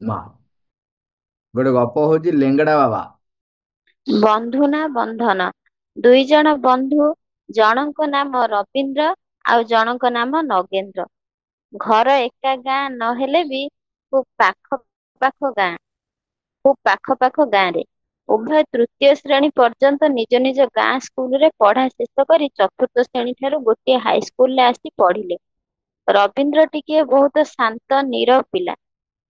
ମା ଗୋଟେ ଗପ ହଉଛି ଲେଙ୍ଗଡା ବାବା। ବନ୍ଧୁ ନା ବନ୍ଧନ। ଦୁଇ ଜଣ ବନ୍ଧୁ, ଜଣଙ୍କ ନାମ ରବୀନ୍ଦ୍ର ଆଉ ଜଣଙ୍କ ନାମ ନଗେନ୍ଦ୍ର। ଘର ଏକା ଗାଁ ନହେଲେ ବି ଖୁବ୍ ପାଖ ପାଖ ଗାଁ। ଖୁବ୍ ପାଖ ପାଖ ଗାଁରେ। ଉଭୟ ତୃତୀୟ ଶ୍ରେଣୀ ପର୍ଯ୍ୟନ୍ତ ନିଜ ନିଜ ଗାଁ ସ୍କୁଲରେ ପଢା ଶେଷ କରି ଚତୁର୍ଥ ଶ୍ରେଣୀ ଠାରୁ ଗୋଟିଏ ହାଇସ୍କୁଲରେ ଆସି ପଢିଲେ। ରବୀନ୍ଦ୍ର ଟିକିଏ ବହୁତ ଶାନ୍ତ ନୀରବ ପିଲା।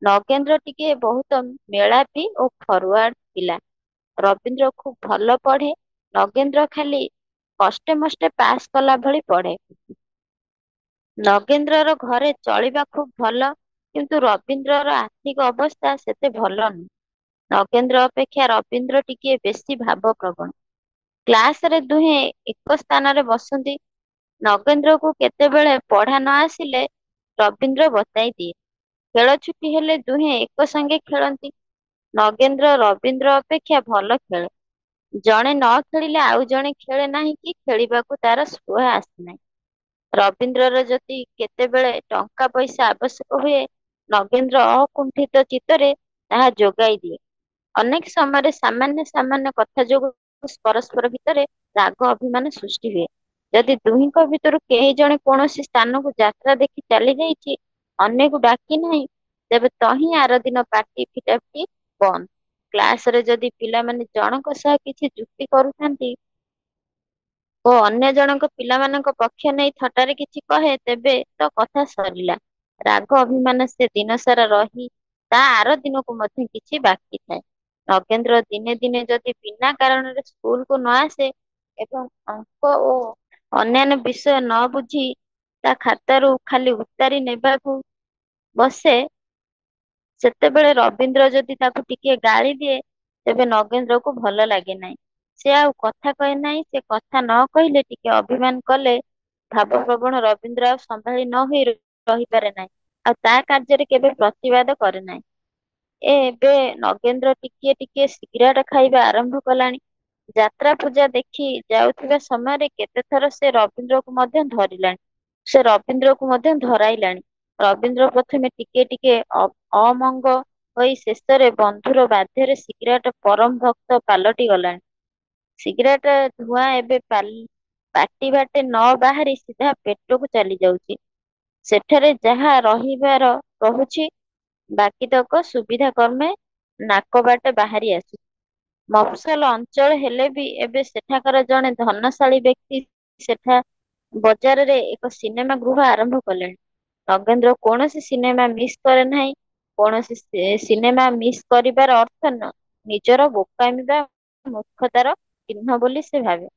ନଗେନ୍ଦ୍ର ଟିକିଏ ବହୁତ ମେଳାପି ଓ ଫରୱାର୍ଡ ପିଲା। ରବୀନ୍ଦ୍ର ଖୁବ୍ ଭଲ ପଢେ। ନଗେନ୍ଦ୍ର ଖାଲି କଷ୍ଟେ ମଷ୍ଟେ ପାସ୍ କଲା ଭଳି ପଢେ। ନଗେନ୍ଦ୍ରର ଘରେ ଚଳିବା ଖୁବ୍ ଭଲ, କିନ୍ତୁ ରବୀନ୍ଦ୍ରର ଆର୍ଥିକ ଅବସ୍ଥା ସେତେ ଭଲ ନୁହେଁ। ନଗେନ୍ଦ୍ର ଅପେକ୍ଷା ରବୀନ୍ଦ୍ର ଟିକିଏ ବେଶୀ ଭାବପ୍ରବଣ। କ୍ଲାସରେ ଦୁହେଁ ଏକ ସ୍ଥାନରେ ବସନ୍ତି। ନଗେନ୍ଦ୍ରକୁ କେତେବେଳେ ପଢା ନ ଆସିଲେ ରବୀନ୍ଦ୍ର ବତାଇ ଦିଏ। ଖେଳ ଛୁଟି ହେଲେ ଦୁହେଁ ଏକ ସଙ୍ଗେ ଖେଳନ୍ତି। ନଗେନ୍ଦ୍ର ରବୀନ୍ଦ୍ର ଅପେକ୍ଷା ଭଲ ଖେଳେ। ଜଣେ ନ ଖେଳିଲେ ଆଉ ଜଣେ ଖେଳେ ନାହିଁ କି ଖେଳିବାକୁ ତାର ସ୍ପୃହା ଆସିନାହିଁ। ରବୀନ୍ଦ୍ରର ଯଦି କେତେବେଳେ ଟଙ୍କା ପଇସା ଆବଶ୍ୟକ ହୁଏ, ନଗେନ୍ଦ୍ର ଅକୁଣ୍ଠିତ ଚିତ୍ତରେ ତାହା ଯୋଗାଇ ଦିଏ। ଅନେକ ସମୟରେ ସାମାନ୍ୟ ସାମାନ୍ୟ କଥା ଯୋଗୁଁ ପରସ୍ପର ଭିତରେ ରାଗ ଅଭିମାନ ସୃଷ୍ଟି ହୁଏ। ଯଦି ଦୁହିଁଙ୍କ ଭିତରୁ କେହି ଜଣେ କୌଣସି ସ୍ଥାନକୁ ଯାତ୍ରା ଦେଖି ଚାଲି ଯାଇଛି, ଅନ୍ୟକୁ ଡାକି ନାହିଁ, ତେବେ ତହିଁ ଆର ଦିନ ପାଟି ଫିଟାଫିଟି ବନ୍ଦ। କ୍ଲାସରେ ଯଦି ପିଲାମାନେ ଜଣଙ୍କ ସହ କିଛି ଯୁକ୍ତି କରୁଥାନ୍ତି ଓ ଅନ୍ୟ ଜଣଙ୍କ ପିଲାମାନଙ୍କ ପକ୍ଷ ନେଇ ଥଟ୍ଟାରେ କିଛି କହେ, ତେବେ ତ କଥା ସରିଲା। ରାଗ ଅଭିମାନ ସେ ଦିନ ସାରା ରହି ତା ଆର ଦିନକୁ ମଧ୍ୟ କିଛି ବାକି ଥାଏ। ନଗେନ୍ଦ୍ର ଦିନେ ଦିନେ ଯଦି ବିନା କାରଣରେ ସ୍କୁଲକୁ ନ ଆସେ ଏବଂ ଅଙ୍କ ଓ ଅନ୍ୟାନ୍ୟ ବିଷୟ ନ ବୁଝି ତା ଖାତାରୁ ଖାଲି ଉତାରି ନେବାକୁ ବସେ, ସେତେବେଳେ ରବୀନ୍ଦ୍ର ଯଦି ତାକୁ ଟିକିଏ ଗାଳି ଦିଏ, ତେବେ ନଗେନ୍ଦ୍ରକୁ ଭଲ ଲାଗେ ନାହିଁ। ସେ ଆଉ କଥା କହେ ନାହିଁ। ସେ କଥା ନ କହିଲେ, ଟିକେ ଅଭିମାନ କଲେ ଭାବପ୍ରବଣ ରବୀନ୍ଦ୍ର ଆଉ ସମ୍ଭାଳି ନ ହୋଇ ରହିପାରେ ନାହିଁ। ଆଉ ତା କାର୍ଯ୍ୟରେ କେବେ ପ୍ରତିବାଦ କରେ ନାହିଁ। ଏବେ ନଗେନ୍ଦ୍ର ଟିକିଏ ଟିକିଏ ସିଗାରେଟ ଖାଇବା ଆରମ୍ଭ କଲାଣି। ଯାତ୍ରା ପୂଜା ଦେଖି ଯାଉଥିବା ସମୟରେ କେତେଥର ସେ ରବୀନ୍ଦ୍ରକୁ ମଧ୍ୟ ଧରିଲାଣି। ସେ ରବୀନ୍ଦ୍ରକୁ ମଧ୍ୟ ଧରାଇଲାଣି। ରବୀନ୍ଦ୍ର ପ୍ରଥମେ ଟିକେ ଟିକେ ଅମଙ୍ଗ ହୋଇ ଶେଷରେ ବନ୍ଧୁର ବାଧ୍ୟରେ ସିଗାରେଟ ପରମ ଭକ୍ତ ପାଲଟି ଗଲାଣି। ସିଗାରେଟ ଧୂଆଁ ଏବେ ପାଟି ବାଟେ ନ ବାହାରି ସିଧା ପେଟକୁ ଚାଲି ଯାଉଛି। ସେଠାରେ ଯାହା ରହିବାର ରହୁଛି, ବାକିତକ ସୁବିଧା କ୍ରମେ ନାକ ବାଟେ ବାହାରି ଆସୁଛି। ମଫସଲ ଅଞ୍ଚଳ ହେଲେ ବି ଏବେ ସେଠାକାର ଜଣେ ଧନଶାଳୀ ବ୍ୟକ୍ତି ସେଠା ବଜାରରେ ଏକ ସିନେମା ଗୃହ ଆରମ୍ଭ କଲେଣି। ନଗେନ୍ଦ୍ର କୌଣସି ସିନେମା ମିସ୍ କରେ ନାହିଁ। କୌଣସି ସିନେମା ମିସ୍ କରିବାର ଅର୍ଥ ନିଜର ବୋକାମି ବା ମୂର୍ଖତାର ଚିହ୍ନ ବୋଲି ସେ ଭାବେ।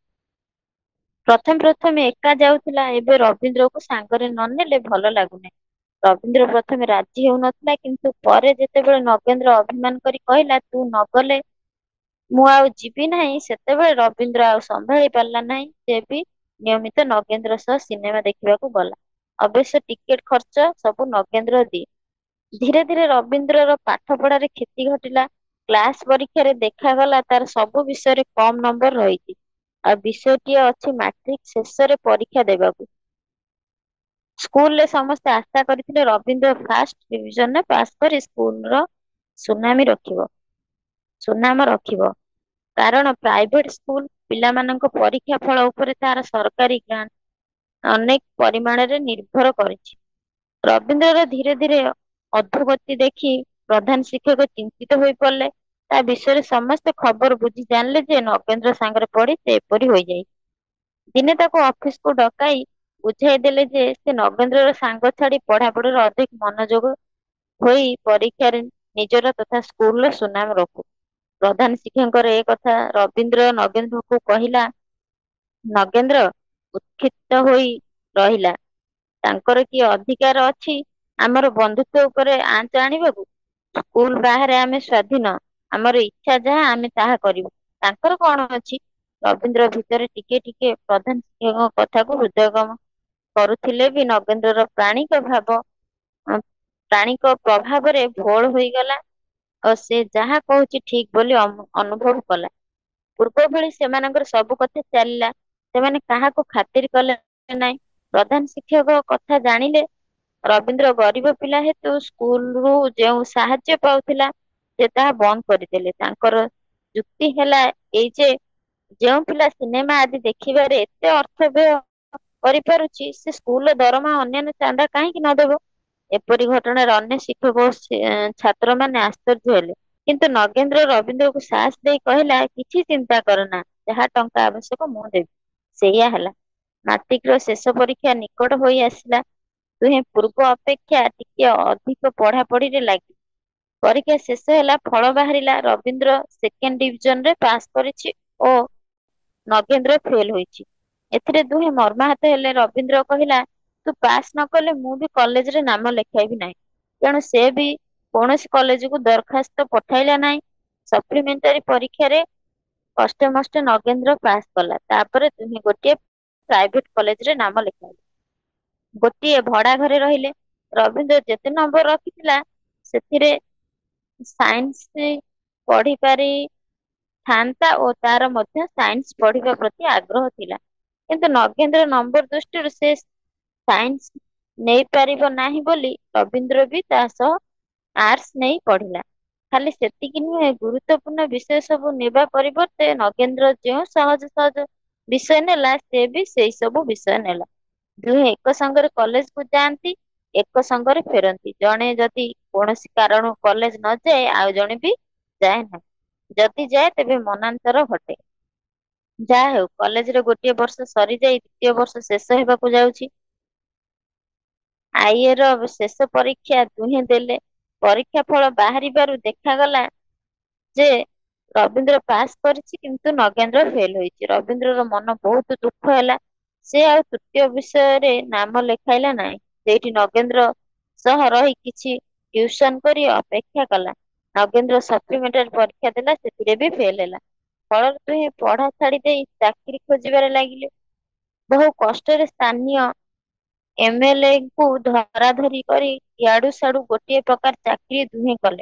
ପ୍ରଥମେ ପ୍ରଥମେ ଏକା ଯାଉଥିଲା, ଏବେ ରବୀନ୍ଦ୍ରକୁ ସାଙ୍ଗରେ ନ ନେଲେ ଭଲ ଲାଗୁନାହିଁ। ରବୀନ୍ଦ୍ର ପ୍ରଥମେ ରାଜି ହେଉନଥିଲା, କିନ୍ତୁ ପରେ ଯେତେବେଳେ ନଗେନ୍ଦ୍ର ଅଭିମାନ କରି କହିଲା, ତୁ ନଗଲେ ମୁଁ ଆଉ ଯିବି ନାହିଁ, ସେତେବେଳେ ରବୀନ୍ଦ୍ର ଆଉ ସମ୍ଭାଳି ପାରିଲା ନାହିଁ। ସେ ବି ନିୟମିତ ନଗେନ୍ଦ୍ର ସହ ସିନେମା ଦେଖିବାକୁ ଗଲା। ଅବଶ୍ୟ ଟିକେଟ ଖର୍ଚ୍ଚ ସବୁ ନଗେନ୍ଦ୍ର ଦିଏ। ଧୀରେ ଧୀରେ ରବୀନ୍ଦ୍ରର ପାଠ ପଢାରେ କ୍ଷତି ଘଟିଲା। କ୍ଲାସ ପରୀକ୍ଷାରେ ଦେଖାଗଲା ତାର ସବୁ ବିଷୟରେ କମ ନମ୍ବର ରହିଛି। ଆଉ ବିଷୟଟିଏ ଅଛି ମାଟ୍ରିକ ଶେଷରେ ପରୀକ୍ଷା ଦେବାକୁ। ସ୍କୁଲରେ ସମସ୍ତେ ଆଶା କରିଥିଲେ ରବୀନ୍ଦ୍ର ଫାଷ୍ଟ ଡିଭିଜନରେ ପାସ୍ କରି ସ୍କୁଲର ସୁନାମି ରଖିବ ସୁନାମ ରଖିବ। କାରଣ ପ୍ରାଇଭେଟ ସ୍କୁଲ ପିଲାମାନଙ୍କ ପରୀକ୍ଷା ଫଳ ଉପରେ ତାର ସରକାରୀ ଗ୍ରାଣ୍ଟ ଅନେକ ପରିମାଣରେ ନିର୍ଭର କରିଛି। ରବୀନ୍ଦ୍ରର ଧୀରେ ଧୀରେ ଅଧୋଗତି ଦେଖି ପ୍ରଧାନ ଶିକ୍ଷକ ଚିନ୍ତିତ ହୋଇ ପଡିଲେ। ତା ବିଷୟରେ ସମସ୍ତେ ଖବର ବୁଝି ଜାଣିଲେ ଯେ ନଗେନ୍ଦ୍ର ସାଙ୍ଗରେ ପଡି ସେ ଏପରି ହୋଇଯାଇଛି। ଦିନେ ତାକୁ ଅଫିସକୁ ଡକାଇ ବୁଝାଇ ଦେଲେ ଯେ ସେ ନଗେନ୍ଦ୍ରର ସାଙ୍ଗ ଛାଡି ପଢାପଢିରେ ଅଧିକ ମନୋଯୋଗ ହୋଇ ପରୀକ୍ଷାରେ ନିଜର ତଥା ସ୍କୁଲର ସୁନାମ ରଖୁ। ପ୍ରଧାନ ଶିକ୍ଷକଙ୍କର ଏ କଥା ରବୀନ୍ଦ୍ର ନଗେନ୍ଦ୍ରକୁ କହିଲା। ନଗେନ୍ଦ୍ର ଉତ୍କ୍ଷିପ୍ତ ହୋଇ ରହିଲା। ତାଙ୍କର କି ଅଧିକାର ଅଛି ଆମର ବନ୍ଧୁତ୍ୱ ଉପରେ ଆଞ୍ଚ ଆଣିବାକୁ? ସ୍କୁଲ ବାହାରେ ଆମେ ସ୍ଵାଧୀନ। ଆମର ଇଚ୍ଛା ଯାହା ଆମେ ତାହା କରିବୁ। ତାଙ୍କର କଣ ଅଛି? ରବୀନ୍ଦ୍ର ଭିତରେ ଟିକେ ଟିକେ ପ୍ରଧାନ ଶିକ୍ଷକଙ୍କ କଥାକୁ ହୃଦୟଙ୍ଗମ କରୁଥିଲେ ବି ନଗେନ୍ଦ୍ରର ପ୍ରାଣିକ ପ୍ରଭାବରେ ଭୋଳ ହୋଇଗଲା ଓ ସେ ଯାହା କହୁଛି ଠିକ ବୋଲି ଅନୁଭବ କଲା। ପୂର୍ବ ଭଳି ସେମାନଙ୍କର ସବୁ କଥା ଚାଲିଲା। ସେମାନେ କାହାକୁ ଖାତିର କଲେ ନାହିଁ। ପ୍ରଧାନ ଶିକ୍ଷକ କଥା ଜାଣିଲେ ରବୀନ୍ଦ୍ର ଗରିବ ପିଲା ହେତୁ ସ୍କୁଲରୁ ଯେଉଁ ସାହାଯ୍ୟ ପାଉଥିଲା ସେ ତାହା ବନ୍ଦ କରିଦେଲେ। ତାଙ୍କର ଯୁକ୍ତି ହେଲା ଏଇ ଯେ ଯେଉଁ ପିଲା ସିନେମା ଆଦି ଦେଖିବାରେ ଏତେ ଅର୍ଥ ବ୍ୟୟ କରିପାରୁଛି ସେ ସ୍କୁଲର ଦରମା ଅନ୍ୟାନ୍ୟ ଚାନ୍ଦା କାହିଁକି ନ ଦେବ? ଏପରି ଘଟଣାରେ ଅନ୍ୟ ଶିକ୍ଷକ ଓ ଛାତ୍ରମାନେ ଆଶ୍ଚର୍ଯ୍ୟ ହେଲେ। କିନ୍ତୁ ନଗେନ୍ଦ୍ର ରବୀନ୍ଦ୍ରକୁ ସାହସ ଦେଇ କହିଲା, କିଛି ଚିନ୍ତା କରନା, ଯାହା ଟଙ୍କା ଆବଶ୍ୟକ ମୁଁ ଦେବି। ସେଇଆ ହେଲା। ମାଟ୍ରିକର ଶେଷ ପରୀକ୍ଷା ନିକଟ ହୋଇ ଆସିଲା। ଦୁହେଁ ପୂର୍ବ ଅପେକ୍ଷା ଟିକେ ଅଧିକ ପଢାପଢିରେ ଲାଗିଲେ। ପରୀକ୍ଷା ଶେଷ ହେଲା, ଫଳ ବାହାରିଲା। ରବୀନ୍ଦ୍ର ସେକେଣ୍ଡ ଡିଭିଜନରେ ପାସ୍ କରିଛି ଓ ନଗେନ୍ଦ୍ର ଫେଲ ହୋଇଛି। ଏଥିରେ ଦୁହେଁ ମର୍ମାହତ ହେଲେ। ରବୀନ୍ଦ୍ର କହିଲା, ତୁ ପାସ୍ ନ କଲେ ମୁଁ ବି କଲେଜରେ ନାମ ଲେଖାଇବି ନାହିଁ। ତେଣୁ ସେ ବି କୌଣସି କଲେଜକୁ ଦରଖାସ୍ତ ପଠାଇଲା ନାହିଁ। ସପ୍ଲିମେଣ୍ଟାରୀ ପରୀକ୍ଷାରେ କଷ୍ଟେମଷ୍ଟେ ନଗେନ୍ଦ୍ର ପାସ୍ କଲା। ତାପରେ ଦୁହେଁ ଗୋଟିଏ ପ୍ରାଇଭେଟ କଲେଜରେ ନାମ ଲେଖାଇଲେ। ଗୋଟିଏ ଭଡା ଘରେ ରହିଲେ। ରବୀନ୍ଦ୍ର ଯେତେ ନମ୍ବର ରଖିଥିଲା ସେଥିରେ ସାଇନ୍ସ ପଢିପାରିଥାନ୍ତା ଓ ତାର ମଧ୍ୟ ସାଇନ୍ସ ପଢିବା ପ୍ରତି ଆଗ୍ରହ ଥିଲା। କିନ୍ତୁ ନଗେନ୍ଦ୍ର ନମ୍ବର ଦୃଷ୍ଟିରୁ ସେ ସାଇନ୍ସ ନେଇପାରିବ ନାହିଁ ବୋଲି ରବୀନ୍ଦ୍ର ବି ତା ସହ ଆର୍ଟସ ନେଇ ପଢିଲା। ଖାଲି ସେତିକି ନୁହେଁ, ଗୁରୁତ୍ୱପୂର୍ଣ୍ଣ ବିଷୟ ସବୁ ନେବା ପରିବର୍ତ୍ତେ ନଗେନ୍ଦ୍ର ଯେଉଁ ସହଜ ସହଜ ବିଷୟ ନେଲା ସେ ବି ସେଇ ସବୁ ବିଷୟ ନେଲା। ଦୁହେଁ ଏକ ସଙ୍ଗରେ କଲେଜକୁ ଯାଆନ୍ତି, ଏକ ସଙ୍ଗରେ ଫେରନ୍ତି। ଜଣେ ଯଦି କୌଣସି କାରଣରୁ କଲେଜ ନ ଯାଏ ଆଉ ଜଣେ ବି ଯାଏ ନାହିଁ। ଯଦି ଯାଏ ତେବେ ମନାନ୍ତର ଘଟେ। ଯାହା ହେଉ, କଲେଜରେ ଗୋଟିଏ ବର୍ଷ ସରିଯାଇ ଦ୍ୱିତୀୟ ବର୍ଷ ଶେଷ ହେବାକୁ ଯାଉଛି। ଆଇଏର ଶେଷ ପରୀକ୍ଷା ଦୁହେଁ ଦେଲେ। ପରୀକ୍ଷା ଫଳ ବାହାରିବାରୁ ଦେଖାଗଲା ଯେ ରବୀନ୍ଦ୍ର ପାସ୍ କରିଛି କିନ୍ତୁ ନଗେନ୍ଦ୍ର ଫେଲ ହୋଇଛି। ରବୀନ୍ଦ୍ରର ମନ ବହୁତ ଦୁଃଖ ହେଲା। ସେ ଆଉ ତୃତୀୟ ବିଷୟରେ ନାମ ଲେଖାଇଲା ନାହିଁ। ସେଇଠି ନଗେନ୍ଦ୍ର ସହ ରହି କିଛି ଟ୍ୟୁସନ କରି ଅପେକ୍ଷା କଲା। ନଗେନ୍ଦ୍ର ସପ୍ଲିମେଣ୍ଟାରୀ ପରୀକ୍ଷା ଦେଲା, ସେଥିରେ ବି ଫେଲ ହେଲା। ଫଳରେ ଦୁହେଁ ପଢା ଛାଡି ଦେଇ ଚାକିରି ଖୋଜିବାରେ ଲାଗିଲେ। ବହୁ କଷ୍ଟରେ ସ୍ଥାନୀୟ ଏମଏଲଏଙ୍କୁ ଧରାଧରି କରି ଇଆଡୁ ସିଆଡୁ ଗୋଟିଏ ପ୍ରକାର ଚାକିରି ଦୁହେଁ କଲେ।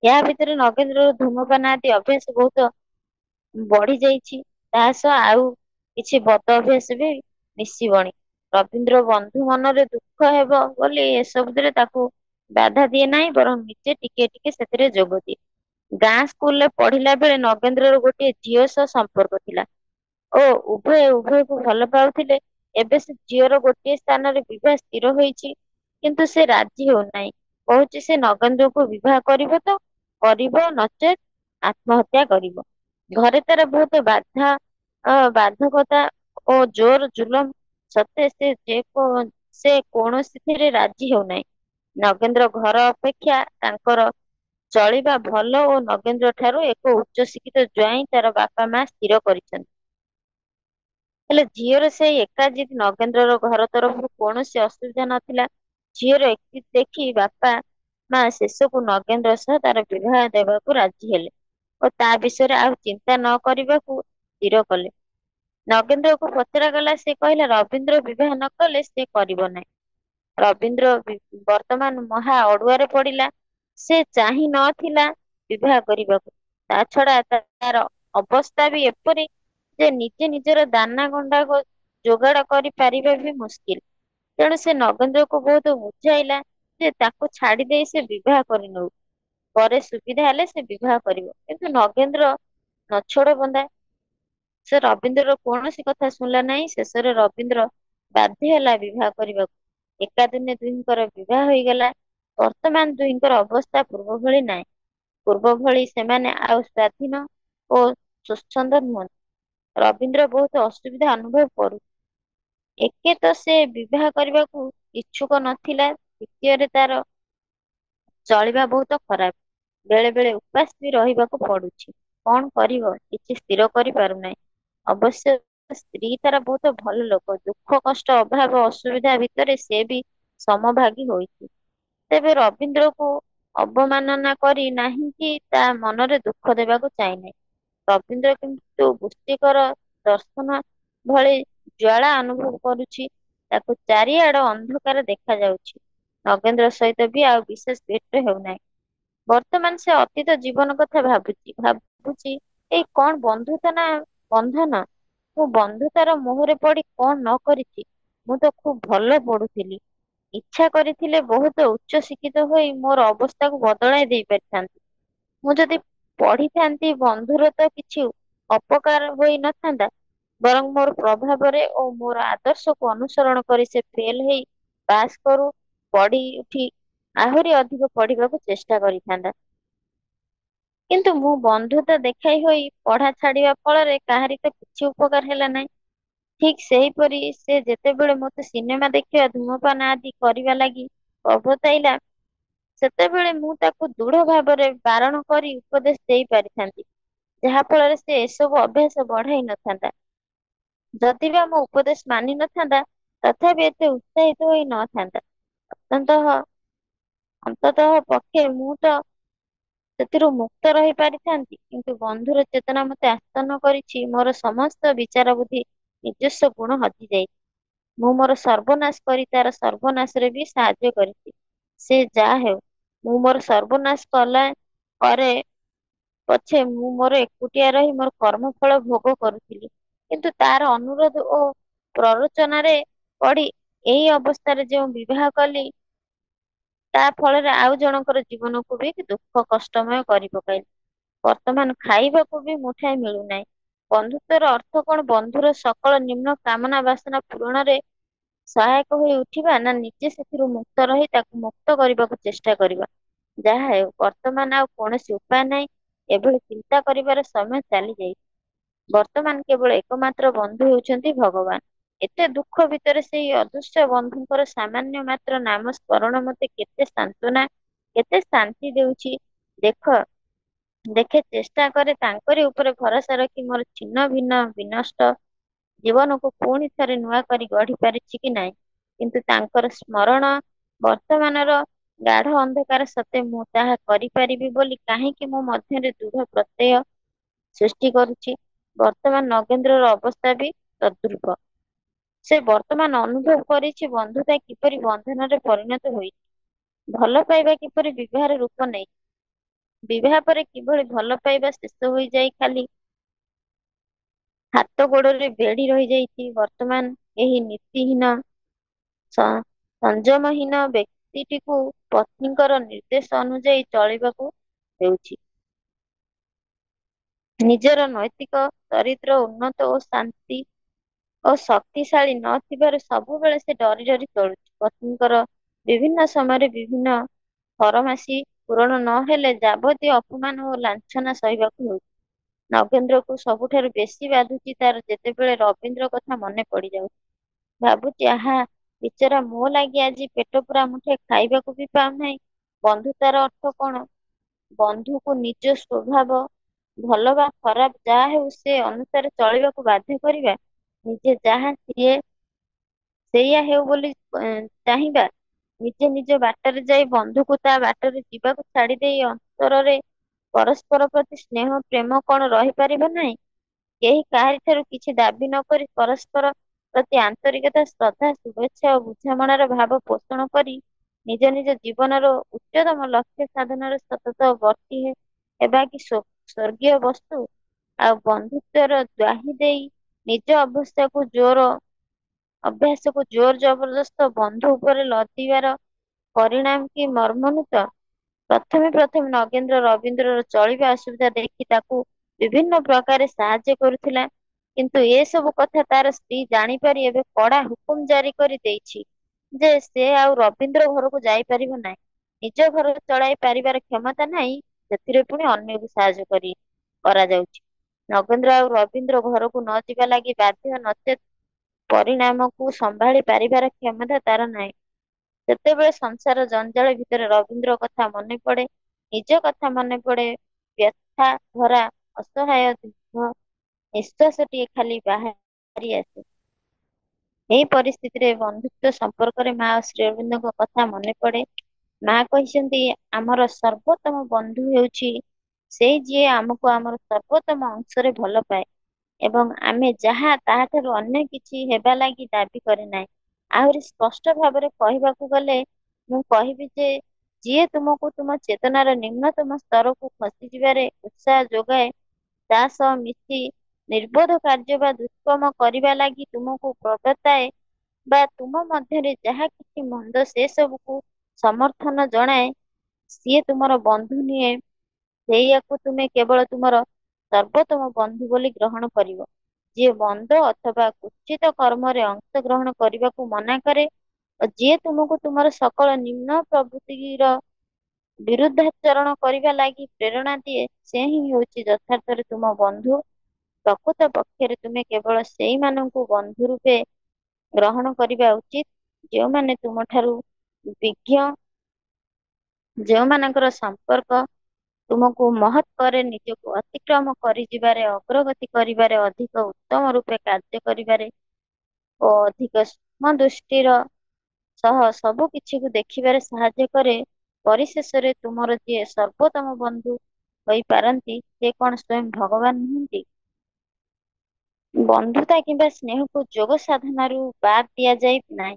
ଏହା ଭିତରେ ନଗେନ୍ଦ୍ରର ଧୂମପାନ ଆଦି ଅଭ୍ୟାସ ବହୁତ ବଢି ଯାଇଛି। ତା ସହ ଆଉ କିଛି ବଦ ଅଭ୍ୟାସ ବି ମିଶିବଣି। ରବୀନ୍ଦ୍ର ବନ୍ଧୁ ମନରେ ଦୁଃଖ ହେବ ବୋଲି ଏସବୁଥିରେ ତାକୁ ବାଧା ଦିଏ ନାହିଁ, ବରଂ ନିଜେ ଟିକେ ଟିକେ ସେଥିରେ ଯୋଗ ଦିଏ। ଗାଁ ସ୍କୁଲରେ ପଢିଲା ବେଳେ ନଗେନ୍ଦ୍ରର ଗୋଟିଏ ଝିଅ ସହ ସମ୍ପର୍କ ଥିଲା ଓ ଉଭୟ ଉଭୟକୁ ଭଲ ପାଉଥିଲେ। ଏବେ ସେ ଝିଅର ଗୋଟିଏ ସ୍ଥାନରେ ବିବାହ ସ୍ଥିର ହୋଇଛି, କିନ୍ତୁ ସେ ରାଜି ହେଉନାହିଁ। କହୁଛି ସେ ନଗେନ୍ଦ୍ରକୁ ବିବାହ କରିବ ତ କରିବ, ନଚେତ୍ ଆତ୍ମହତ୍ୟା କରିବ। ଘରେ ତାର ବହୁତ ବାଧକତା ଓ ଜୋର ଜୁଲମ ସତ୍ତ୍ୱେ ସେ କୌଣସିଥିରେ ରାଜି ହେଉନାହିଁ। ନଗେନ୍ଦ୍ର ଘର ଅପେକ୍ଷା ତାଙ୍କର ଚଳିବା ଭଲ ଓ ନଗେନ୍ଦ୍ର ଠାରୁ ଏକ ଉଚ୍ଚ ଶିକ୍ଷିତ ଜ୍ୱାଇଁ ତାର ବାପା ମା ସ୍ଥିର କରିଛନ୍ତି। ହେଲେ ଝିଅର ସେଇ ଏକା ଜିଦ୍। ନଗେନ୍ଦ୍ରର ଘର ତରଫରୁ କୌଣସି ଅସୁବିଧା ନଥିଲା। ଝିଅର ଏକ୍ତି ଦେଖି ବାପା ମା ଶେଷକୁ ନଗେନ୍ଦ୍ର ସହ ତାର ବିବାହ ଦେବାକୁ ରାଜି ହେଲେ ଓ ତା ବିଷୟରେ ଆଉ ଚିନ୍ତା ନ କରିବାକୁ ସ୍ଥିର କଲେ। ନଗେନ୍ଦ୍ରକୁ ପଚରାଗଲା, ସେ କହିଲା ରବୀନ୍ଦ୍ର ବିବାହ ନ କଲେ ସେ କରିବ ନାହିଁ। ରବୀନ୍ଦ୍ର ବର୍ତ୍ତମାନ ମହା ଅଡୁଆରେ ପଡିଲା। ସେ ଚାହିଁ ନଥିଲା ବିବାହ କରିବାକୁ। ତା ଛଡା ତାର ଅବସ୍ଥା ବି ଏପରି ଯେ ନିଜେ ନିଜର ଦାନା ଗଣ୍ଡାକ ଯୋଗାଡ କରିପାରିବା ବି ମୁସ୍କିଲ। ତେଣୁ ସେ ନଗେନ୍ଦ୍ରକୁ ବହୁତ ବୁଝାଇଲା ଯେ ତାକୁ ଛାଡି ଦେଇ ସେ ବିବାହ କରିନଉ। ପରେ ସୁବିଧା ହେଲେ ସେ ବିବାହ କରିବ। କିନ୍ତୁ ନଗେନ୍ଦ୍ର ନଛୋଡ ବନ୍ଦା। ସେ ରବୀନ୍ଦ୍ରର କୌଣସି କଥା ଶୁଣିଲା ନାହିଁ। ଶେଷରେ ରବୀନ୍ଦ୍ର ବାଧ୍ୟ ହେଲା ବିବାହ କରିବାକୁ। ଏକା ଦିନେ ଦୁହିଁଙ୍କର ବିବାହ ହୋଇଗଲା। ବର୍ତ୍ତମାନ ଦୁହିଁଙ୍କର ଅବସ୍ଥା ପୂର୍ବ ଭଳି ନାହିଁ। ପୂର୍ବ ଭଳି ସେମାନେ ଆଉ ସ୍ୱାଧୀନ ଓ ସ୍ୱଚ୍ଛନ୍ଦ ନୁହନ୍ତି। ରବୀନ୍ଦ୍ର ବହୁତ ଅସୁବିଧା ଅନୁଭବ କରୁ। ଏକେ ତ ସେ ବିବାହ କରିବାକୁ ଇଚ୍ଛୁକ ନଥିଲା, ଦ୍ୱିତୀୟରେ ତାର ଚଳିବା ବହୁତ ଖରାପ। ବେଳେ ବେଳେ ଉପାସ ବି ରହିବାକୁ ପଡୁଛି। କଣ କରିବ କିଛି ସ୍ଥିର କରିପାରୁନାହିଁ। ଅବଶ୍ୟ ସ୍ତ୍ରୀ ତାର ବହୁତ ଭଲ ଲୋକ। ଦୁଃଖ କଷ୍ଟ ଅଭାବ ଅସୁବିଧା ଭିତରେ ସେ ବି ସମଭାଗୀ ହୋଇଛି। ତେବେ ରବୀନ୍ଦ୍ରକୁ ଅବମାନନା କରି ନାହିଁ କି ତା ମନରେ ଦୁଃଖ ଦେବାକୁ ଚାହିଁନାହିଁ। ରବୀନ୍ଦ୍ର କିନ୍ତୁ ବୃଶ୍ଚିକର ଦର୍ଶନ ଭଳି ଜ୍ୱାଳା ଅନୁଭବ କରୁଛି। ତାକୁ ଚାରିଆଡ ଅନ୍ଧକାର ଦେଖାଯାଉଛି। ନଗେନ୍ଦ୍ର ସହିତ ବି ଆଉ ବିଶେଷ ଭେଟ ହେଉନାହିଁ। ବର୍ତ୍ତମାନ ସେ ଅତୀତ ଜୀବନ କଥା ଭାବୁଛି ଏଇ କଣ ବନ୍ଧୁତା ନା ବନ୍ଧନ। ମୁଁ ବନ୍ଧୁତାର ମୋହରେ ପଡି କଣ ନ କରିଛି। ମୁଁ ତ ଖୁବ ଭଲ ପଢୁଥିଲି। ଇଚ୍ଛା କରିଥିଲେ ବହୁତ ଉଚ୍ଚ ଶିକ୍ଷିତ ହୋଇ ମୋର ଅବସ୍ଥାକୁ ବଦଳାଇ ଦେଇ ପାରିଥାନ୍ତି। ମୁଁ ଯଦି ପଢିଥାନ୍ତି, ବନ୍ଧୁର ତ କିଛି ଅପକାର ହୋଇ ନଥାନ୍ତା। ବରଂ ମୋର ପ୍ରଭାବରେ ଓ ମୋର ଆଦର୍ଶକୁ ଅନୁସରଣ କରି ସେ ଫେଲ ହେଇ ପାସ୍ କରୁ, ପଢି ଉଠି ଆହୁରି ଅଧିକ ପଢିବାକୁ ଚେଷ୍ଟା କରିଥାନ୍ତା। କିନ୍ତୁ ମୁଁ ବନ୍ଧୁତା ଦେଖାଇ ହୋଇ ପଢା ଛାଡିବା ଫଳରେ କାହାରି ତ କିଛି ଉପକାର ହେଲା ନାହିଁ। ଠିକ ସେହିପରି ସେ ଯେତେବେଳେ ମୋତେ ସିନେମା ଦେଖିବା, ଧୂମପାନ ଆଦି କରିବା ଲାଗି ପ୍ରବର୍ତ୍ତାଇଲା, ସେତେବେଳେ ମୁଁ ତାକୁ ଦୃଢ ଭାବରେ ବାରଣ କରି ଉପଦେଶ ଦେଇ ପାରିଥାନ୍ତି, ଯାହା ଫଳରେ ସେ ଏସବୁ ଅଭ୍ୟାସ ବଢାଇ ନଥାନ୍ତା। ଯଦି ବା ମୋ ଉପଦେଶ ମାନି ନଥାନ୍ତା, ତଥାପି ଏତେ ଉତ୍ସାହିତ ହୋଇ ନଥାନ୍ତା। ଅନ୍ତତଃ ଅନ୍ତତଃ ପକ୍ଷେ ମୁଁ ତ ସେଥିରୁ ମୁକ୍ତ ରହି ପାରିଥାନ୍ତି। କିନ୍ତୁ ବନ୍ଧୁର ଚେତନା ମୋତେ ଆସ୍ତନ କରିଛି, ମୋର ସମସ୍ତ ବିଚାର ବୁଦ୍ଧି ନିଜସ୍ୱ ଗୁଣ ହଜିଯାଇଛି। ମୁଁ ମୋର ସର୍ବନାଶ କରି ତାର ସର୍ବନାଶରେ ବି ସାହାଯ୍ୟ କରିଛି। ସେ ଯାହା ହେଉ, ମୁଁ ମୋର ସର୍ବନାଶ କରେ ପଛେ ମୁଁ ମୋର ଏକୁଟିଆ ରହି ମୋର କର୍ମଫଳ ଭୋଗ କରୁଥିଲି। କିନ୍ତୁ ତାର ଅନୁରୋଧ ଓ ପ୍ରରୋଚନାରେ ପଡି ଏହି ଅବସ୍ଥାରେ ଯେଉଁ ବିବାହ କଲି, ତା ଫଳରେ ଆଉ ଜଣଙ୍କର ଜୀବନକୁ ବି ଦୁଃଖ କଷ୍ଟମୟ କରି ପକାଇଲି। ବର୍ତ୍ତମାନ ଖାଇବାକୁ ବି ମୁଠାଏ ମିଳୁନାହିଁ। ବନ୍ଧୁତ୍ୱର ଅର୍ଥ କଣ ବନ୍ଧୁର ସକଳ ନିମ୍ନ କାମନା ବାସନା ପୂରଣରେ ସହାୟକ ହୋଇ ଉଠିବା, ନା ନିଜେ ସେଥିରୁ ମୁକ୍ତ ରହି ତାକୁ ମୁକ୍ତ କରିବାକୁ ଚେଷ୍ଟା କରିବା? ଯାହା ହେଉ, ବର୍ତ୍ତମାନ ଆଉ କୌଣସି ଉପାୟ ନାହିଁ। ଏଭଳି ଚିନ୍ତା କରିବାର ସମୟ ଚାଲିଯାଇଛି। ବର୍ତ୍ତମାନ କେବଳ ଏକମାତ୍ର ବନ୍ଧୁ ହେଉଛନ୍ତି ଭଗବାନ। ଏତେ ଦୁଃଖ ଭିତରେ ସେଇ ଅଦୃଶ୍ୟ ବନ୍ଧୁଙ୍କର ସାମାନ୍ୟ ମାତ୍ର ନାମ ସ୍ମରଣ ମୋତେ କେତେ ସାନ୍ତ୍ୱନା, କେତେ ଶାନ୍ତି ଦେଉଛି। ଦେଖ ଦେଖେ ଚେଷ୍ଟା କରେ ତାଙ୍କରି ଉପରେ ଭରସା ରଖି ମୋର ଛିନ୍ନ ଭିନ୍ନ ବିନଷ୍ଟ ଜୀବନକୁ ପୁଣି ଥରେ ନୂଆ କରି ଗଢି ପାରିଛି କି ନାହିଁ। କିନ୍ତୁ ତାଙ୍କର ସ୍ମରଣ ବର୍ତ୍ତମାନର ଗାଢ ଅନ୍ଧକାର ସତ୍ତ୍ୱେ ମୁଁ ତାହା କରିପାରିବି ବୋଲି କାହିଁକି ମୋ ମଧ୍ୟରେ ଦୃଢ ପ୍ରତ୍ୟୟ ସୃଷ୍ଟି କରୁଛି? ବର୍ତ୍ତମାନ ନଗେନ୍ଦ୍ରର ଅବସ୍ଥା ବି ତଦ୍ରୂପ। ସେ ବର୍ତ୍ତମାନ ଅନୁଭବ କରିଛି ବନ୍ଧୁତା କିପରି ବନ୍ଧନରେ ପରିଣତ ହୋଇଛି। ଭଲ ପାଇବା କିପରି ବିବାହର ରୂପ ନେଇ, ବିବାହ ପରେ କିଭଳି ଭଲ ପାଇବା ଶେଷ ହୋଇଯାଇ ଖାଲି ହାତ ଗୋଡରେ ବେଡି ରହିଯାଇଛି। ବର୍ତ୍ତମାନ ଏହି ନୀତିହୀନ ସଂଯମହୀନ ବ୍ୟକ୍ତିଟିକୁ ପତ୍ନୀଙ୍କର ନିର୍ଦ୍ଦେଶ ଅନୁଯାୟୀ ଚଳିବାକୁ ହେଉଛି। ନିଜର ନୈତିକ ଚରିତ୍ର ଉନ୍ନତ ଓ ଶକ୍ତିଶାଳୀ ନଥିବାରୁ ସବୁବେଳେ ସେ ଡରି ଡରି ଚଳୁଛି। ପତ୍ନୀଙ୍କର ବିଭିନ୍ନ ସମୟରେ ବିଭିନ୍ନ ଫରମାସି ପୂରଣ ନହେଲେ ଯାବତୀୟ ଅପମାନ ଓ ଲାଞ୍ଛନା ସହିବାକୁ ହେଉଛି। ନଗେନ୍ଦ୍ରକୁ ସବୁଠାରୁ ବେଶୀ ବାଧୁଛି ତାର ଯେତେବେଳେ ରବୀନ୍ଦ୍ର କଥା ମନେ ପଡିଯାଉଛି। ଭାବୁଛି, ଆହା, ବିଚରା ମୋ ଲାଗି ଆଜି ପେଟ ପୂରା ମୁଠେ ଖାଇବାକୁ ବି ପାଉନାହିଁ। ବନ୍ଧୁତାର ଅର୍ଥ କଣ? ବନ୍ଧୁକୁ ନିଜ ସ୍ୱଭାବ ଭଲ ବା ଖରାପ ଯାହା ହେଉ ସେ ଅନୁସାରେ ଚଳିବାକୁ ବାଧ୍ୟ କରିବା। ନିଜେ ଯାହା ସିଏ ସେଇଆ ହେଉ ବୋଲି ଚାହିଁବା। ନିଜେ ନିଜ ବାଟରେ ଯାଇ ବନ୍ଧୁକୁ ତା ବାଟରେ ଯିବାକୁ ଛାଡି ଦେଇ ଅନ୍ତରରେ ପରସ୍ପର ପ୍ରତି ସ୍ନେହ ପ୍ରେମ କଣ ରହିପାରିବ ନାହିଁ? କେହି କାହାରିଠାରୁ କିଛି ଦାବି ନକରି ପରସ୍ପର ପ୍ରତି ଆନ୍ତରିକତା, ଶ୍ରଦ୍ଧା, ଶୁଭେଚ୍ଛା ଓ ବୁଝାମଣାର ଭାବ ପୋଷଣ କରି ନିଜ ନିଜ ଜୀବନର ଉଚ୍ଚତମ ଲକ୍ଷ୍ୟ ସାଧନରେ ସତତ ବର୍ତ୍ତି ହେବା କି ସ୍ୱର୍ଗୀୟ ବସ୍ତୁ? ଆଉ ବନ୍ଧୁତ୍ୱର ଦ୍ୱାହି ଦେଇ ନିଜ ଅଭ୍ୟାସକୁ ଜୋର ଜବରଦସ୍ତ ବନ୍ଧୁ ଉପରେ ଲଦିବାର ପରିଣାମ କି ମର୍ମନ୍ତୁଦ? ପ୍ରଥମେ ପ୍ରଥମେ ନଗେନ୍ଦ୍ର ରବୀନ୍ଦ୍ରର ଚଳିବା ଅସୁବିଧା ଦେଖି ତାକୁ ବିଭିନ୍ନ ପ୍ରକାରେ ସାହାଯ୍ୟ କରୁଥିଲା। କିନ୍ତୁ ଏସବୁ କଥା ତାର ସ୍ତ୍ରୀ ଜାଣିପାରି ଏବେ କଡା ହୁକୁମ ଜାରି କରି ଦେଇଛି ଯେ ସେ ଆଉ ରବୀନ୍ଦ୍ର ଘରକୁ ଯାଇପାରିବ ନାହିଁ। ନିଜ ଘର ଚଳାଇ ପାରିବାର କ୍ଷମତା ନାହିଁ, ସେଥିରେ ପୁଣି ଅନ୍ୟକୁ ସାହାଯ୍ୟ କରାଯାଉଛି। ନଗେନ୍ଦ୍ର ଆଉ ରବୀନ୍ଦ୍ର ଘରକୁ ନ ଯିବା ଲାଗି ବାଧ୍ୟ, ନଚେତ୍ ପରିଣାମକୁ ସମ୍ଭାଳି ପାରିବାର କ୍ଷମତା ତାର ନାହିଁ। ସେତେବେଳେ ସଂସାର ଜଞ୍ଜାଳ ଭିତରେ ରବୀନ୍ଦ୍ର କଥା ମନେ ପଡେ, ନିଜ କଥା ମନେ ପଡେ। ବ୍ୟଥା ଭରା ଅସହାୟ ଦୀର୍ଘ ନିଶ୍ୱାସଟିଏ ଖାଲି ବାହାରି ଆସେ। ଏହି ପରିସ୍ଥିତିରେ ବନ୍ଧୁତ୍ୱ ସମ୍ପର୍କରେ ମା ଓ ଶ୍ରୀ ଅରବିନ୍ଦଙ୍କ କଥା ମନେ ପଡେ। ମା କହିଛନ୍ତି, ଆମର ସର୍ବୋତ୍ତମ ବନ୍ଧୁ ହେଉଛି ସେଇ ଯିଏ ଆମକୁ ଆମର ସର୍ବୋତ୍ତମ ଅଂଶରେ ଭଲ ପାଏ ଏବଂ ଆମେ ଯାହା ତାହାଠାରୁ ଅନ୍ୟ କିଛି ହେବା ଲାଗି ଦାବି କରେ ନାହିଁ। ଆହୁରି ସ୍ପଷ୍ଟ ଭାବରେ କହିବାକୁ ଗଲେ ମୁଁ କହିବି ଯେ ଯିଏ ତୁମକୁ ତୁମ ଚେତନାର ନିମ୍ନତମ ସ୍ତରକୁ ଖସିଯିବାରେ ଉତ୍ସାହ ଯୋଗାଏ, ତା ସହ ମିଶି ନିର୍ବୋଧ କାର୍ଯ୍ୟ ବା ଦୁଷ୍କର୍ମ କରିବା ଲାଗି ତୁମକୁ ପ୍ରବର୍ତ୍ତାଏ, ବା ତୁମ ମଧ୍ୟରେ ଯାହା କିଛି ମନ୍ଦ ସେ ସବୁକୁ ସମର୍ଥନ ଜଣାଏ, ସିଏ ତୁମର ବନ୍ଧୁ ନୁହେଁ। ସେଇଆକୁ ତୁମେ କେବଳ ତୁମର ସର୍ବୋତ୍ତମ ବନ୍ଧୁ ବୋଲି ଗ୍ରହଣ କରିବ। ଯିଏ ମନ୍ଦ ଅଥବା କୁଚିତ କର୍ମରେ ଅଂଶଗ୍ରହଣ କରିବାକୁ ମନା କରେ ଓ ଯିଏ ତୁମକୁ ତୁମର ସକଳ ନିମ୍ନ ପ୍ରବୃତ୍ତିର ବିରୁଦ୍ଧାଚରଣ କରିବା ଲାଗି ପ୍ରେରଣା ଦିଏ, ସେ ହିଁ ହେଉଛି ଯଥାର୍ଥରେ ତୁମ ବନ୍ଧୁ। ପ୍ରକୃତ ପକ୍ଷରେ ତୁମେ କେବଳ ସେଇମାନଙ୍କୁ ବନ୍ଧୁ ରୂପେ ଗ୍ରହଣ କରିବା ଉଚିତ, ଯେଉଁମାନେ ତୁମଠାରୁ ବିଜ୍ଞ, ଯେଉଁମାନଙ୍କର ସମ୍ପର୍କ ତୁମକୁ ମହତ୍ ପରେ ନିଜକୁ ଅତିକ୍ରମ କରିଯିବାରେ, ଅଗ୍ରଗତି କରିବାରେ, ଅଧିକ ଉତ୍ତମ ରୂପେ କାର୍ଯ୍ୟ କରିବାରେ ଓ ଅଧିକ ସୂକ୍ଷ୍ମ ଦୃଷ୍ଟିର ସହ ସବୁ କିଛିକୁ ଦେଖିବାରେ ସାହାଯ୍ୟ କରେ। ପରିଶେଷରେ ତୁମର ଯିଏ ସର୍ବୋତ୍ତମ ବନ୍ଧୁ ହୋଇପାରନ୍ତି, ସେ କଣ ସ୍ୱୟଂ ଭଗବାନ ନୁହନ୍ତି? ବନ୍ଧୁତା କିମ୍ବା ସ୍ନେହକୁ ଯୋଗ ସାଧନାରୁ ବାଦ୍ ଦିଆଯାଇ ନାହିଁ।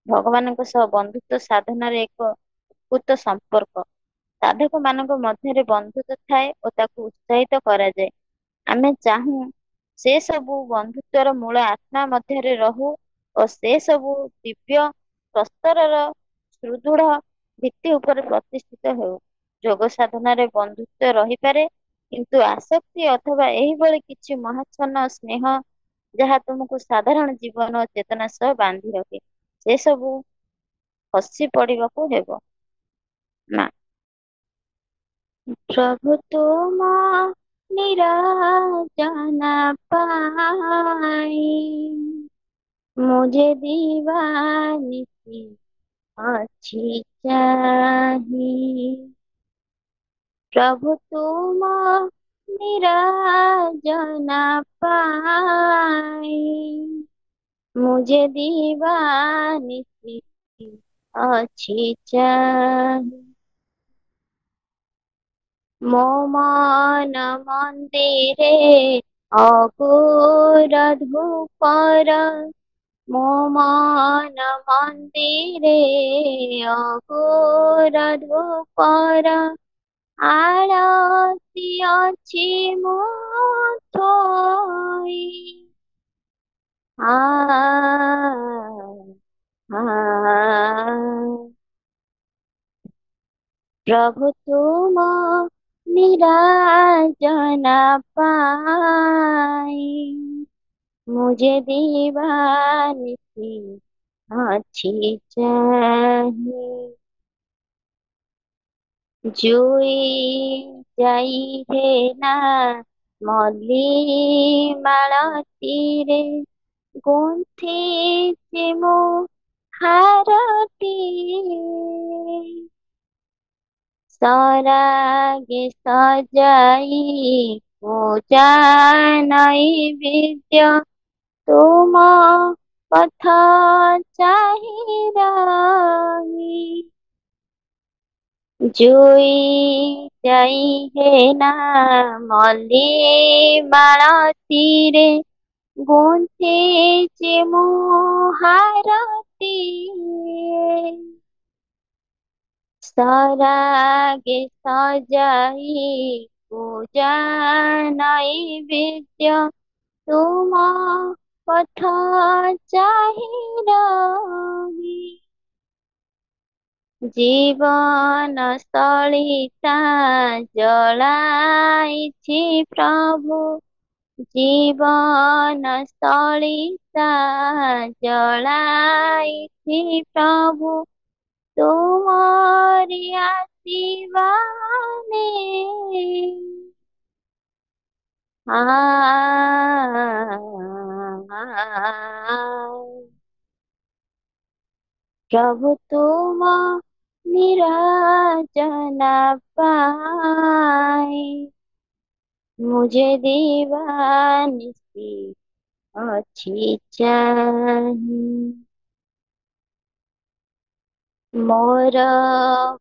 ଭଗବାନଙ୍କ ସହ ବନ୍ଧୁତ୍ୱ ସାଧନାରେ ଏକ ଅଦ୍ଭୁତ ସମ୍ପର୍କ। ସାଧକ ମାନଙ୍କ ମଧ୍ୟରେ ବନ୍ଧୁତ୍ୱ ଥାଏ ଓ ତାକୁ ଉତ୍ସାହିତ କରାଯାଏ। ଆମେ ଚାହୁଁ ସେ ସବୁ ବନ୍ଧୁତ୍ୱର ମୂଳ ଆତ୍ମା ମଧ୍ୟରେ ରହୁ ଓ ସେ ସବୁ ଦିବ୍ୟ ପ୍ରସ୍ତରର ସୁଦୃଢ ଭିତ୍ତି ଉପରେ ପ୍ରତିଷ୍ଠିତ ହେଉ। ଯୋଗ ସାଧନାରେ ବନ୍ଧୁତ୍ୱ ରହିପାରେ, କିନ୍ତୁ ଆସକ୍ତି ଅଥବା ଏହିଭଳି କିଛି ମହାଚ୍ଛନ୍ନ ସ୍ନେହ ଯାହା ତୁମକୁ ସାଧାରଣ ଜୀବନ ଓ ଚେତନା ସହ ବାନ୍ଧି ରଖେ, ସେ ସବୁ ଖସି ପଡିବାକୁ ହେବ ନା। ପ୍ରଭୁ ତୁମ ନିରାଜନା ପାଇ मुझे दीवानी अच्छी चाहिए। प्रभु तुम निराजना पाई मुझे दीवानी अच्छी चाहिए। ମୋ ମନ ମନ୍ଦିରେ ଅଗୁର ଧୂପର ମୋ ମନ ମନ୍ଦିରେ ଅଗୁର ଧୂପର ଆଳତି ଅଛି ମୋ ଥୋଇ। ଆ ଆ प्रभु तुम निराजना पाई मुझे दीवानी अच्छी चाहिए। जुई ଯାଇ ହେ ନା ମଲ୍ଲି ମାଳତୀରେ ଗୁନ୍ଥିଛି ମୁଁ ହାରଟିଏ। ସରାଗେ ସଜାଇ ପୂଜା ନୈବେଦ୍ୟ ତୁମ ପଥ ଚାହିଁ ରହି। ଜୁଇ ଯାଇ ହେ ନା ମଲ୍ଲି ମାଳତୀରେ ଗୁନ୍ଥିଛି ମୁଁ ହାରଟିଏ। ସରାଗେ ସଜାଇ ପୂଜା ନୈବେଦ୍ୟ ତୁମ ପଥ ଚାହିଁ ରହି। ଜୀବନ ସଳିତା ଜଳାଇଛି ପ୍ରଭୁ ଜୀବନ ସଳିତା ଜଳାଇଛି ପ୍ରଭୁ ତୁମରି ଆସିବା ନେଇ। ଆ प्रभु तुम निराजना पाई मुझे दीवानी सी अच्छी चाहिए। ମୋର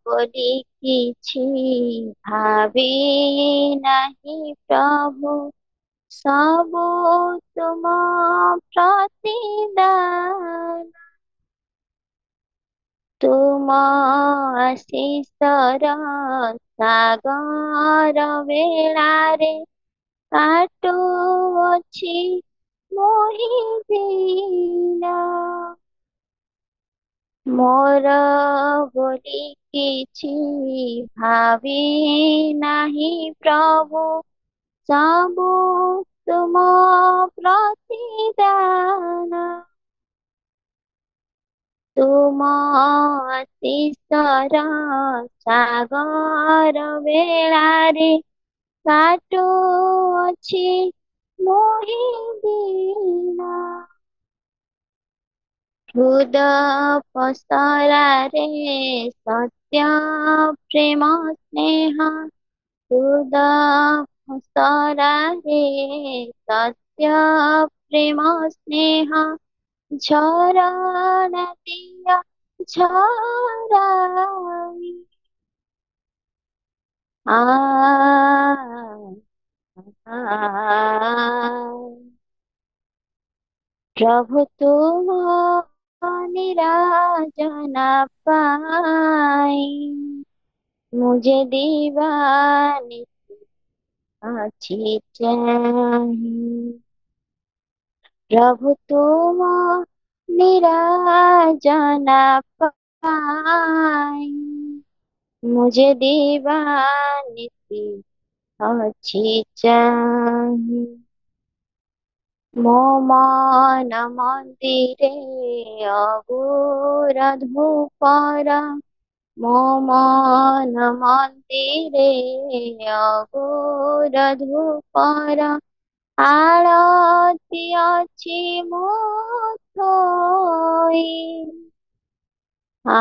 ବୋଲି କିଛି ଭାବି ନାହିଁ ପ୍ରଭୁ ସବୁ ତୁମ ପ୍ରତିଦାନ। ତୁମ ଆଶିଷର ସାଗର ବେଳାରେ କାଟୁଅଛି मोहिदिना मोर बोली किछि भावी नाही प्रभु ସବୁ ତୁମ ପ୍ରତିଦାନ ତୁମ ଆଶୀଷର ସାଗର ବେଳାରେ କାଟୁଅଛି ମୋହିଦିନ ହୃଦ ପସରାରେ ସତ୍ୟ ପ୍ରେମ ସ୍ନେହ ହୃଦ ପସରାରେ ସତ୍ୟ ପ୍ରେମ ସ୍ନେହ ଝରଣା ଦିଅ ଝରାଇ ଆ प्रभु तुम निराजना पाई मुझे दीवानी अच्छी चाहिए प्रभु तुम निराजना पाई मुझे दीवानी अच्छी चाहिए ମୋ ମନ ମନ୍ଦିରେ ଅଗୁର ଧୂପର ମୋ ମନ ମନ୍ଦିରେ ଅଗୁର ଧୂପର ଆଳତି ଅଛି ମୋ ଥୋଇ ଆ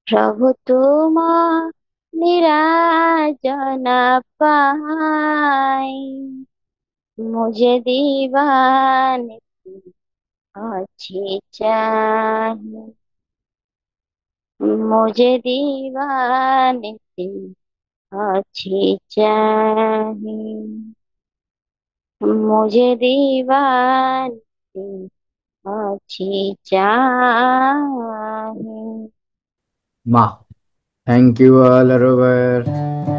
प्रभु तुम निराजना पाई मुझे दीवानी अच्छी चाहिए मुझे दीवानी अच्छी चाहिए मुझे दीवानी अच्छी चाहिए Ma. Thank you, all, Robert.